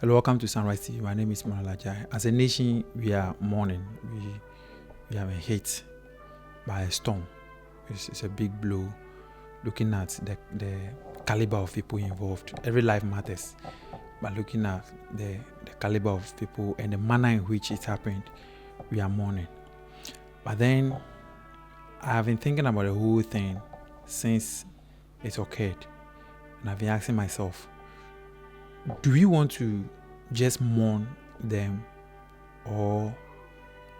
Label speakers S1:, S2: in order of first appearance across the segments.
S1: Hello, welcome to Sunrise TV. My name is mourned. As a nation, we are mourning. We have been hit by a storm. It's a big blow. Looking at the caliber of people involved, every life matters. But looking at the caliber of people and the manner in which it happened, we are mourning. But then, I have been thinking about the whole thing since it occurred, and I've been asking myself, do we want to just mourn them, or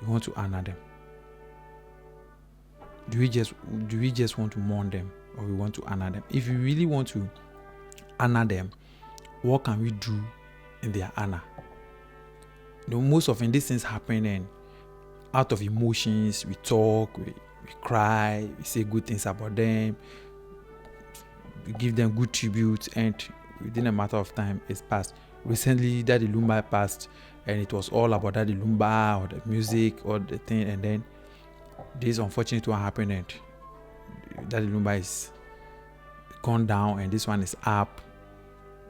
S1: we want to honor them? Do we just want to mourn them, or we want to honor them? If we really want to honor them, what can we do in their honor? Most often these things happen, and out of emotions, we talk, we cry, we say good things about them, we give them good tribute, and within a matter of time, it's passed. Recently, Daddy Lumba passed, and it was all about Daddy Lumba or the music or the thing, and then this unfortunate one happened, and Daddy Lumba is gone down, and this one is up.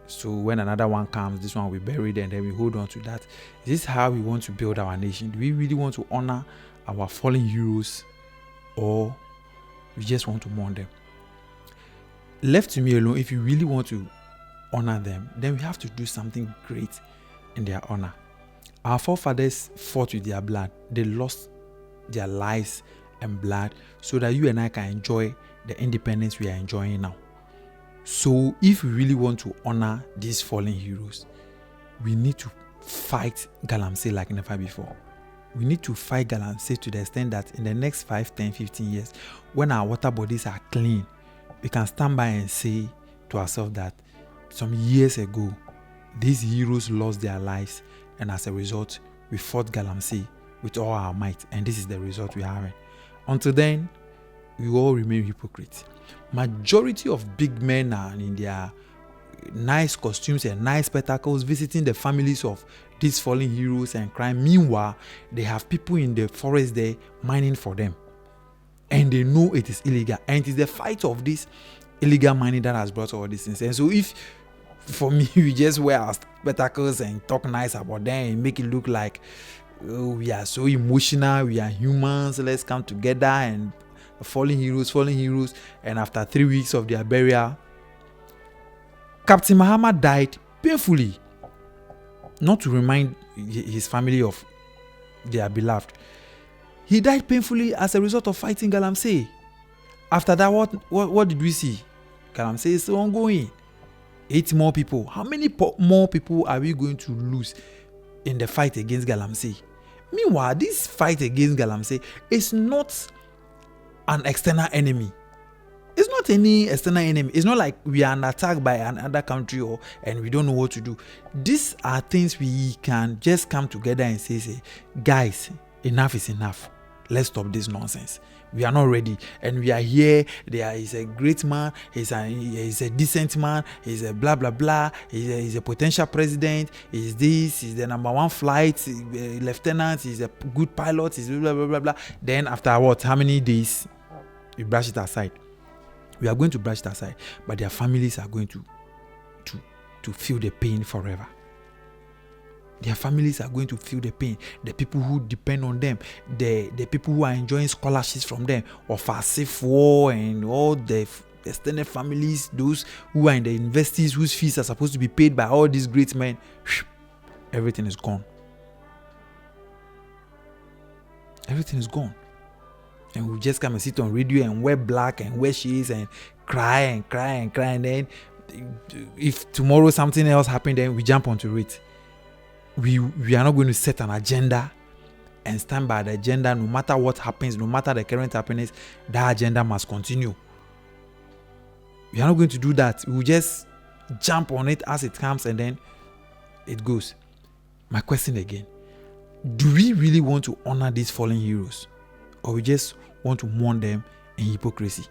S1: So when another one comes, this one will be buried, and then we hold on to that. Is this how we want to build our nation? Do we really want to honor our fallen heroes, or we just want to mourn them? Left to me alone, if you really want to honor them, then we have to do something great in their honor. Our forefathers fought with their blood. They lost their lives and blood so that you and I can enjoy the independence we are enjoying now. So if we really want to honor these fallen heroes, we need to fight galamsey like never before. We need to fight galamsey to the extent that in the next 5, 10, 15 years, when our water bodies are clean, we can stand by and say to ourselves that some years ago, these heroes lost their lives, and as a result, we fought galamsey with all our might, and this is the result we are having. Until then, we all remain hypocrites. Majority of big men are in their nice costumes and nice spectacles visiting the families of these fallen heroes and crying. Meanwhile, they have people in the forest there mining for them, and they know it is illegal, and it is the fight of this illegal mining that has brought all these things. And so if for me we just wear our spectacles and talk nice about them and make it look like we are so emotional, we are humans, let's come together and fallen heroes, and after 3 weeks of their burial, Captain Mahama died painfully, not to remind his family of their beloved. He died painfully as a result of fighting galamsey. After that, what did we see? Galamsey is still ongoing. 8 more people. How many more people are we going to lose in the fight against galamsey? Meanwhile, this fight against galamsey is not an external enemy. It's not any external enemy. It's not like we are attacked by another country and we don't know what to do. These are things we can just come together and say, guys, enough is enough. Let's stop this nonsense. We are not ready, and we are here. There is a great man. He's a decent man. He's a blah blah blah. He's a potential president. He's this. He's the number 1 flight lieutenant. He's a good pilot. He's blah blah blah blah. Then after what? How many days? We brush it aside. We are going to brush it aside, but their families are going to feel the pain forever. Their families are going to feel the pain. The people who depend on them, the people who are enjoying scholarships from them, of safe war and all the extended families, those who are in the universities whose fees are supposed to be paid by all these great men, everything is gone. Everything is gone. And we just come and sit on radio and wear black and wear shades and cry. And then if tomorrow something else happened, then we jump onto it. We are not going to set an agenda and stand by the agenda. No matter what happens, no matter the current happenings, that agenda must continue. We are not going to do that. We will just jump on it as it comes, and then it goes. My question again, do we really want to honor these fallen heroes, or we just want to mourn them in hypocrisy?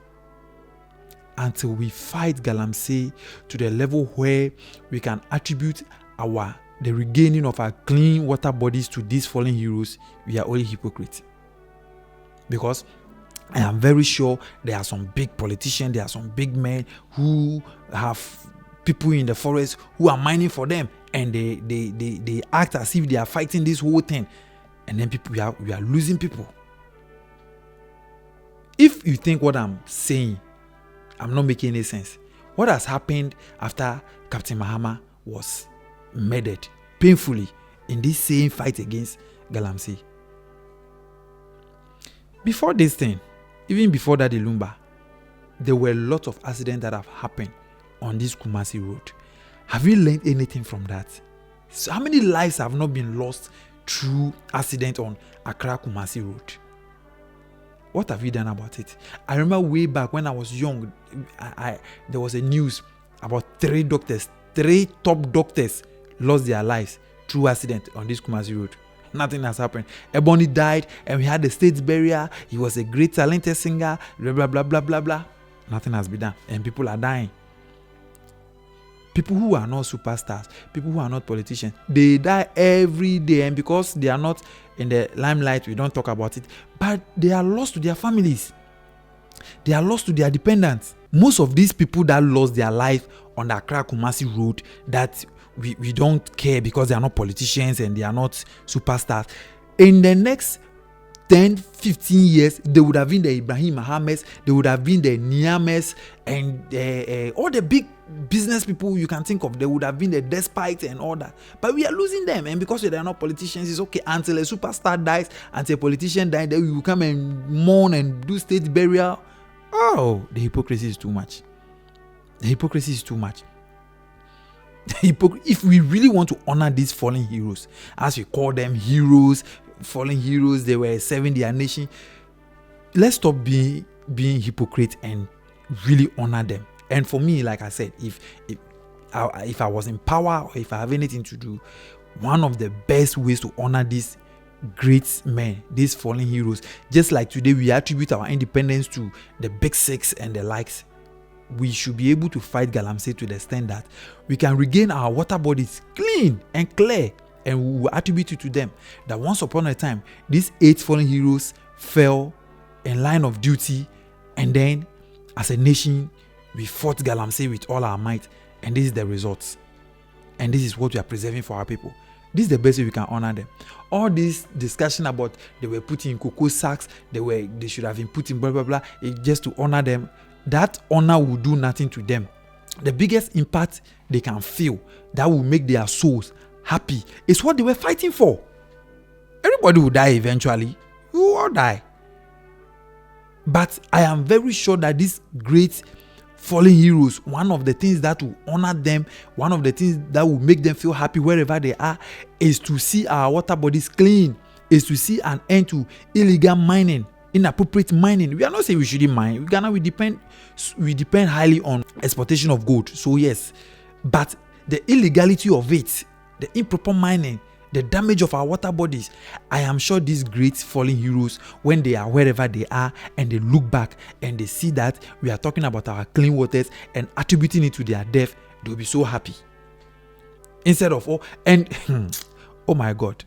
S1: Until we fight galamsey to the level where we can attribute the regaining of our clean water bodies to these fallen heroes, we are only hypocrites. Because I am very sure there are some big politicians, there are some big men who have people in the forest who are mining for them, and they act as if they are fighting this whole thing, and then people we are losing people. If you think what I'm saying, I'm not making any sense. What has happened after Captain Mahama was murdered painfully in this same fight against Galamsey? Before this thing, even before that Lumba, there were a lot of accidents that have happened on this Kumasi road. Have you learned anything from that? So how many lives have not been lost through accident on Accra Kumasi road? What have you done about it? I remember way back when I was young, there was a news about 3 top doctors lost their lives through accident on this Kumasi road. Nothing has happened. Ebony died, and we had the state burial. He was a great talented singer, blah, blah, blah, blah, blah, blah. Nothing has been done, and people are dying. People who are not superstars, people who are not politicians, they die every day, and because they are not in the limelight, we don't talk about it, but they are lost to their families. They are lost to their dependents. Most of these people that lost their life on the Accra Kumasi road, that we don't care because they are not politicians and they are not superstars. In the next 10, 15 years, they would have been the Ibrahim Mohammeds, they would have been the Niames, and all the big business people you can think of. They would have been the Despites and all that. But we are losing them, and because they are not politicians, it's okay until a superstar dies, until a politician dies, then we will come and mourn and do state burial. Oh, the hypocrisy is too much. The hypocrisy is too much. If we really want to honor these fallen heroes, as we call them heroes, fallen heroes, they were serving their nation, let's stop being hypocrite and really honor them. And for me, like I said, if I was in power, or if I have anything to do, one of the best ways to honor these great men, these fallen heroes, just like today we attribute our independence to the Big Six and the likes, we should be able to fight Galamsey to the extent that we can regain our water bodies clean and clear, and we will attribute it to them. That once upon a time, these 8 fallen heroes fell in line of duty, and then as a nation, we fought Galamsey with all our might, and this is the results. And this is what we are preserving for our people. This is the best way we can honor them. All this discussion about they were put in cocoa sacks, they should have been put in blah blah blah, just to honor them. That honor will do nothing to them. The biggest impact they can feel that will make their souls happy is what they were fighting for. Everybody will die eventually. You will all die. But I am very sure that these great fallen heroes, one of the things that will honor them, one of the things that will make them feel happy wherever they are, is to see our water bodies clean, is to see an end to illegal mining, inappropriate mining. We are not saying we shouldn't mine. In Ghana, we depend highly on exportation of gold. So yes, but the illegality of it, the improper mining, the damage of our water bodies, I am sure these great fallen heroes, when they are wherever they are and they look back and they see that we are talking about our clean waters and attributing it to their death, they'll be so happy. Instead of oh my God,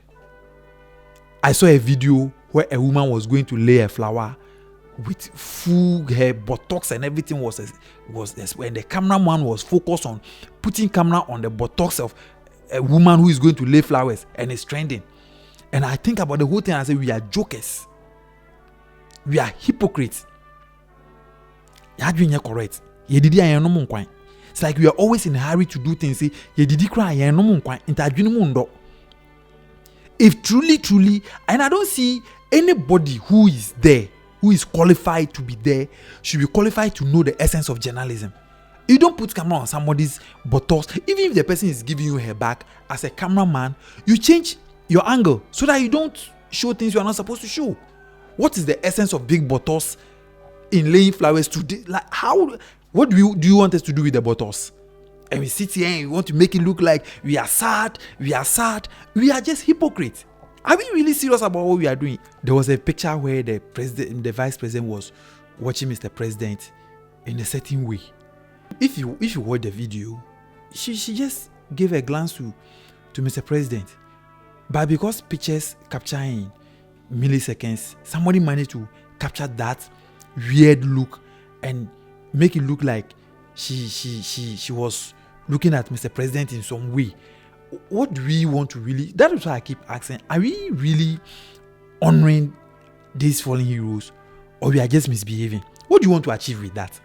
S1: I saw a video where a woman was going to lay a flower with full hair, buttocks and everything was when the cameraman was focused on putting camera on the buttocks of a woman who is going to lay flowers, and it's trending. And I think about the whole thing, I say we are jokers, we are hypocrites. You're correct. It's like we are always in a hurry to do things. If truly, and I don't see anybody who is there, who is qualified to be there, should be qualified to know the essence of journalism. You don't put camera on somebody's buttocks. Even if the person is giving you her back, as a cameraman, you change your angle so that you don't show things you are not supposed to show. What is the essence of big buttocks in laying flowers today? Like how? What do you want us to do with the buttocks? And we sit here and we want to make it look like we are sad. We are just hypocrites. Are we really serious about what we are doing? There was a picture where the vice president was watching Mr. President in a certain way. If you watch the video, she just gave a glance to Mr. President. But because pictures capture in milliseconds, somebody managed to capture that weird look and make it look like she was looking at Mr. President in some way. What do we want to really? That is why I keep asking: are we really honoring these fallen heroes, or we are just misbehaving? What do you want to achieve with that?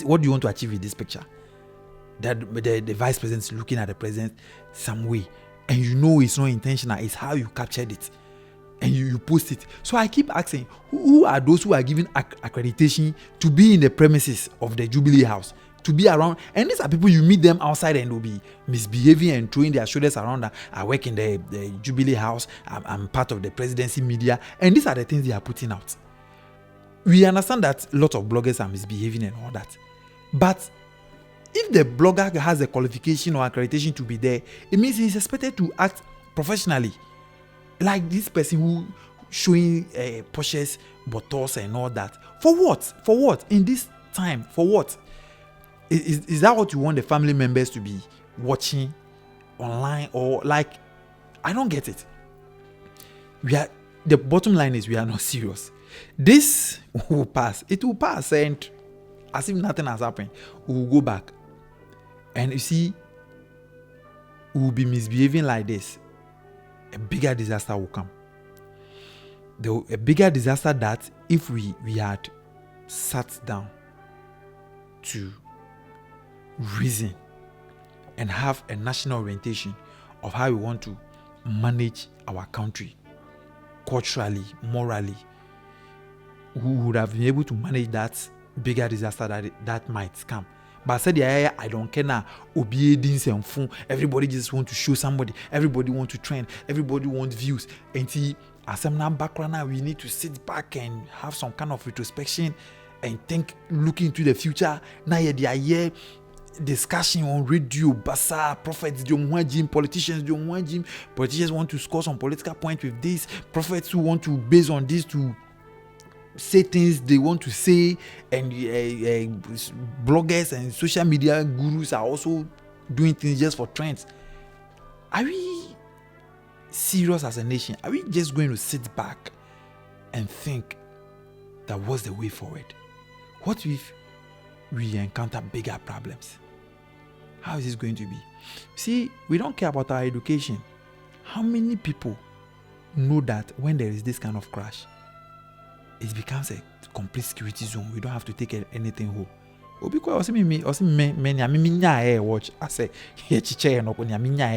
S1: What do you want to achieve with this picture? That the vice president is looking at the president some way, and you know it's not intentional. It's how you captured it, and you post it. So I keep asking: who are those who are given accreditation to be in the premises of the Jubilee House, to be around? And these are people you meet them outside and they'll be misbehaving and throwing their shoulders around. I work in the Jubilee House. I'm part of the presidency media, and these are the things they are putting out. We understand that a lot of bloggers are misbehaving and all that, but if the blogger has a qualification or accreditation to be there, it means he's expected to act professionally. Like this person who showing Porsches, bottles and all that. For what? For what? In this time, for what? Is that what you want the family members to be watching online? Or like, I don't get it. The bottom line is we are not serious. This will pass. It will pass, and as if nothing has happened, we will go back. And you see, we will be misbehaving like this. A bigger disaster will come. A bigger disaster that if we had sat down to reason and have a national orientation of how we want to manage our country culturally, morally, we would have been able to manage that bigger disaster that might come. But I said, I don't care now. Everybody just want to show somebody. Everybody want to trend. Everybody want views. And see, as I'm now background now, we need to sit back and have some kind of retrospection and think, look into the future. Now they are here discussion on radio, basa, prophets, politicians, politicians want to score some political point with this. Prophets who want to, based on this, to say things they want to say, and bloggers and social media gurus are also doing things just for trends. Are we serious as a nation? Are we just going to sit back and think that what's the way forward? What if we encounter bigger problems? How is this going to be? See, we don't care about our education. How many people know that when there is this kind of crash, it becomes a complete security zone? We don't have to take anything home. Because watch. I say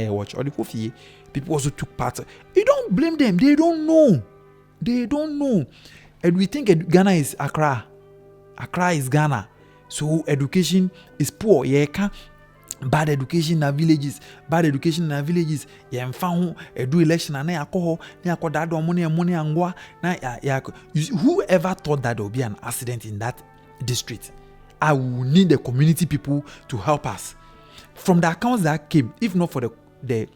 S1: watch. Or the people also took part. You don't blame them. They don't know. And we think Ghana is Accra. Accra is Ghana. So education is poor. Bad education in the villages. Yeah, found do election and alcohol. Whoever thought that there will be an accident in that district? I will need the community people to help us. From the accounts that came, if not for the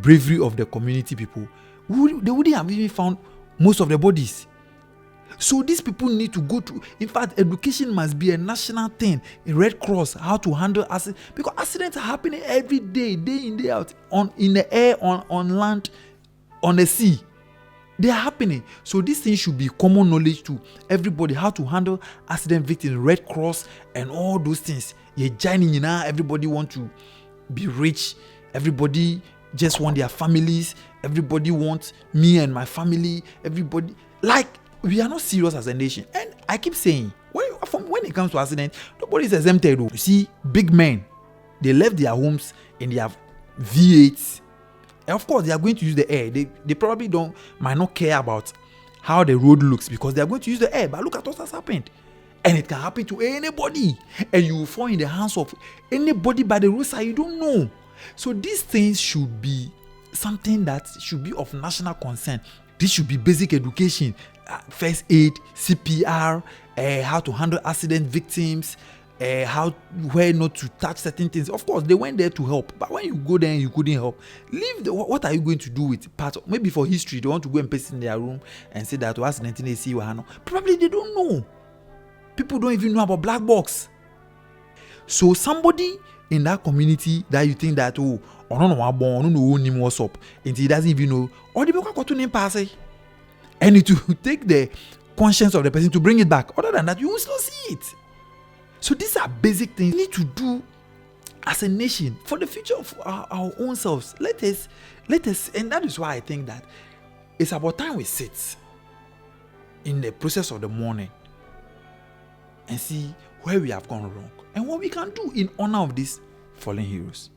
S1: bravery of the community people, they wouldn't have even found most of the bodies. So these people need to go to. In fact, education must be a national thing. In Red Cross, how to handle accidents, because accidents are happening every day, day in, day out, in the air, on land, on the sea. They are happening. So these things should be common knowledge to everybody, how to handle accident victims, Red Cross, and all those things. Everybody want to be rich. Everybody just want their families. Everybody wants me and my family. Everybody, like, we are not serious as a nation. And I keep saying, when it comes to accident, nobody is exempted. You see, big men, they left their homes in their V8s. And of course, they are going to use the air. They probably might not care about how the road looks, because they are going to use the air. But look at what has happened. And it can happen to anybody. And you will fall in the hands of anybody by the roadside. You don't know. So these things should be something that should be of national concern. This should be basic education. First aid, CPR, how to handle accident victims, where not to touch certain things. Of course, they went there to help, but when you go there and you couldn't help, what are you going to do with part of, maybe for history, they want to go and paste in their room and say that was 1980. Probably they don't know. People don't even know about black box. So somebody in that community that you think that, oh, I don't know what's up, and he doesn't even know, or the people got to name pass. And it will take the conscience of the person to bring it back. Other than that, you will still see it. So these are basic things we need to do as a nation for the future of our own selves. Let us, and that is why I think that it's about time we sit in the process of the mourning and see where we have gone wrong and what we can do in honor of these fallen heroes.